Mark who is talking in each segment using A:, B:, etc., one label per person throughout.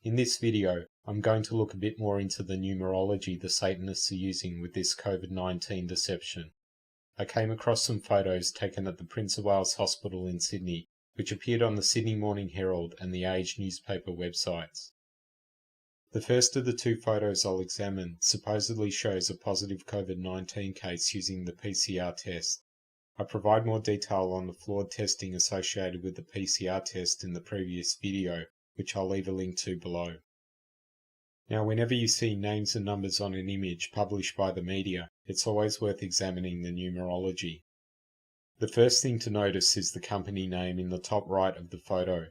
A: In this video, I'm going to look a bit more into the numerology the Satanists are using with this COVID-19 deception. I came across some photos taken at the Prince of Wales Hospital in Sydney, which appeared on the Sydney Morning Herald and the Age newspaper websites. The first of the two photos I'll examine supposedly shows a positive COVID-19 case using the PCR test. I provide more detail on the flawed testing associated with the PCR test in the previous video, which I'll leave a link to below. Now, whenever you see names and numbers on an image published by the media, it's always worth examining the numerology. The first thing to notice is the company name in the top right of the photo.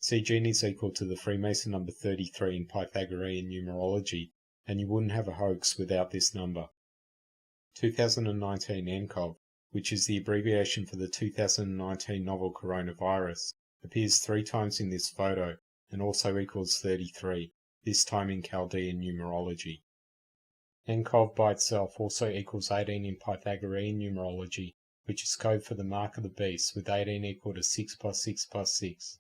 A: CG is equal to the Freemason number 33 in Pythagorean numerology, and you wouldn't have a hoax without this number. 2019 nCoV, which is the abbreviation for the 2019 novel coronavirus, appears 3 times in this photo and also equals 33, this time in Chaldean numerology. nCoV by itself also equals 18 in Pythagorean numerology, which is code for the mark of the beast, with 18 equal to 6 plus 6 plus 6.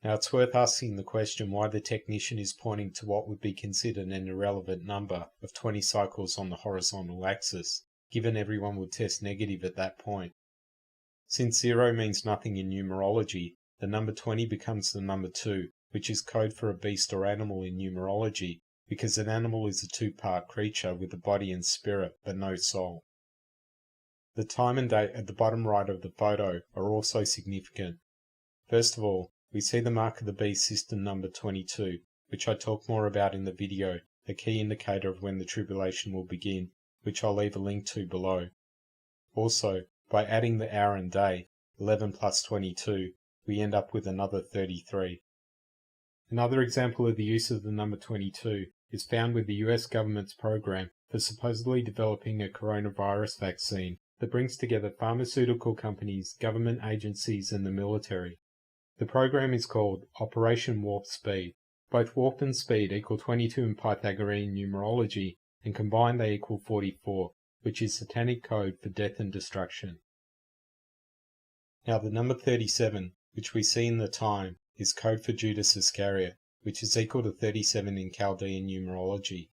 A: Now, it's worth asking the question why the technician is pointing to what would be considered an irrelevant number of 20 cycles on the horizontal axis, given everyone would test negative at that point. Since 0 means nothing in numerology, the number 20 becomes the number 2, which is code for a beast or animal in numerology, because an animal is a two-part creature with a body and spirit, but no soul. The time and date at the bottom right of the photo are also significant. First of all, we see the mark of the beast system number 22, which I talk more about in the video, a key indicator of when the tribulation will begin, which I'll leave a link to below. Also, by adding the hour and day, 11 plus 22, we end up with another 33. Another example of the use of the number 22 is found with the US government's program for supposedly developing a coronavirus vaccine that brings together pharmaceutical companies, government agencies, and the military. The program is called Operation Warp Speed. Both warp and speed equal 22 in Pythagorean numerology, and combined they equal 44, which is Satanic code for death and destruction. Now, the number 37, which we see in the time, is code for Judas Iscariot, which is equal to 37 in Chaldean numerology.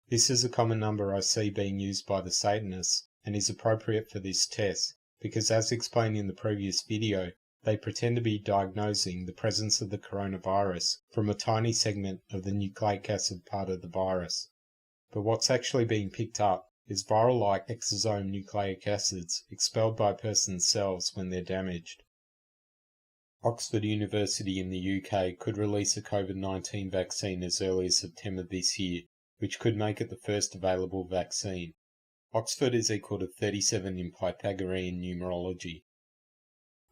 A: This is a common number I see being used by the Satanists and is appropriate for this test, because as explained in the previous video, they pretend to be diagnosing the presence of the coronavirus from a tiny segment of the nucleic acid part of the virus. But what's actually being picked up is viral-like exosome nucleic acids expelled by a person's cells when they're damaged. Oxford University in the UK could release a COVID-19 vaccine as early as September this year, which could make it the first available vaccine. Oxford is equal to 37 in Pythagorean numerology.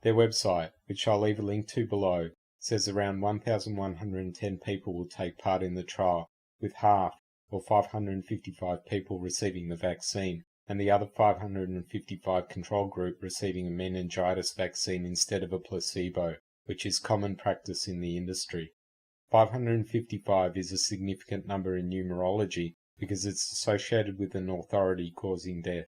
A: Their website, which I'll leave a link to below, says around 1,110 people will take part in the trial, with half, or 555 people receiving the vaccine, and the other 555 control group receiving a meningitis vaccine instead of a placebo, which is common practice in the industry. 555 is a significant number in numerology because it's associated with an authority causing death.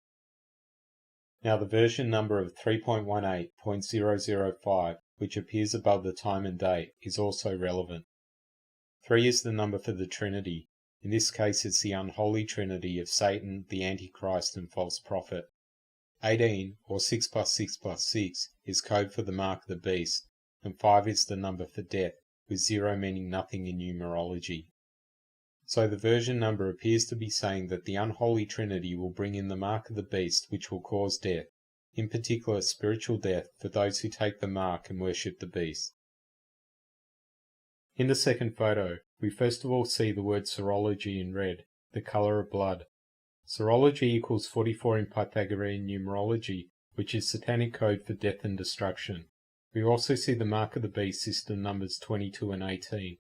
A: Now, the version number of 3.18.005, which appears above the time and date, is also relevant. 3 is the number for the Trinity. In this case, it's the unholy trinity of Satan, the Antichrist, and false prophet. 18, or 6 plus 6 plus 6, is code for the mark of the beast, and 5 is the number for death, with 0 meaning nothing in numerology. So the version number appears to be saying that the unholy trinity will bring in the mark of the beast, which will cause death, in particular spiritual death for those who take the mark and worship the beast. In the second photo, we first of all see the word serology in red, the color of blood. Serology equals 44 in Pythagorean numerology, which is Satanic code for death and destruction. We also see the mark of the beast system numbers 22 and 18.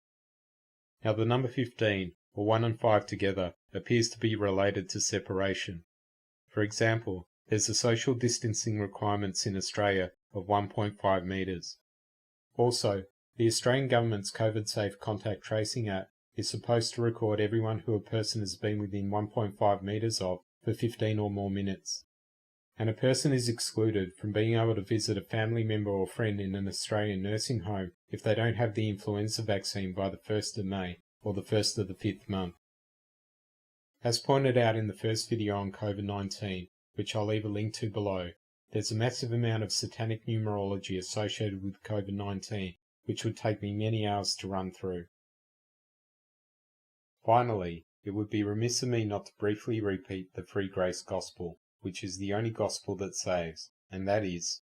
A: Now, the number 15, or 1 and 5 together, appears to be related to separation. For example, there's the social distancing requirements in Australia of 1.5 metres. Also, the Australian government's COVID-safe contact tracing app is supposed to record everyone who a person has been within 1.5 metres of for 15 or more minutes. and a person is excluded from being able to visit a family member or friend in an Australian nursing home if they don't have the influenza vaccine by the 1st of May or the 1st of the 5th month. As pointed out in the first video on COVID-19, which I'll leave a link to below, there's a massive amount of satanic numerology associated with COVID-19, which would take me many hours to run through. Finally, it would be remiss of me not to briefly repeat the free grace gospel, which is the only gospel that saves, and that is,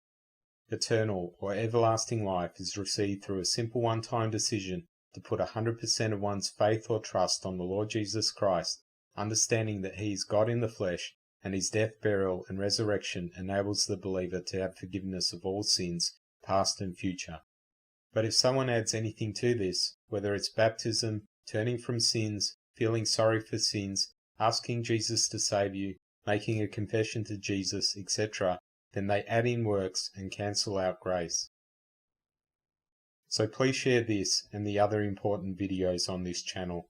A: eternal or everlasting life is received through a simple one-time decision to put 100% of one's faith or trust on the Lord Jesus Christ, understanding that He is God in the flesh, and His death, burial, and resurrection enables the believer to have forgiveness of all sins, past and future. But if someone adds anything to this, whether it's baptism, turning from sins, feeling sorry for sins, asking Jesus to save you, making a confession to Jesus, etc., then they add in works and cancel out grace. So please share this and the other important videos on this channel.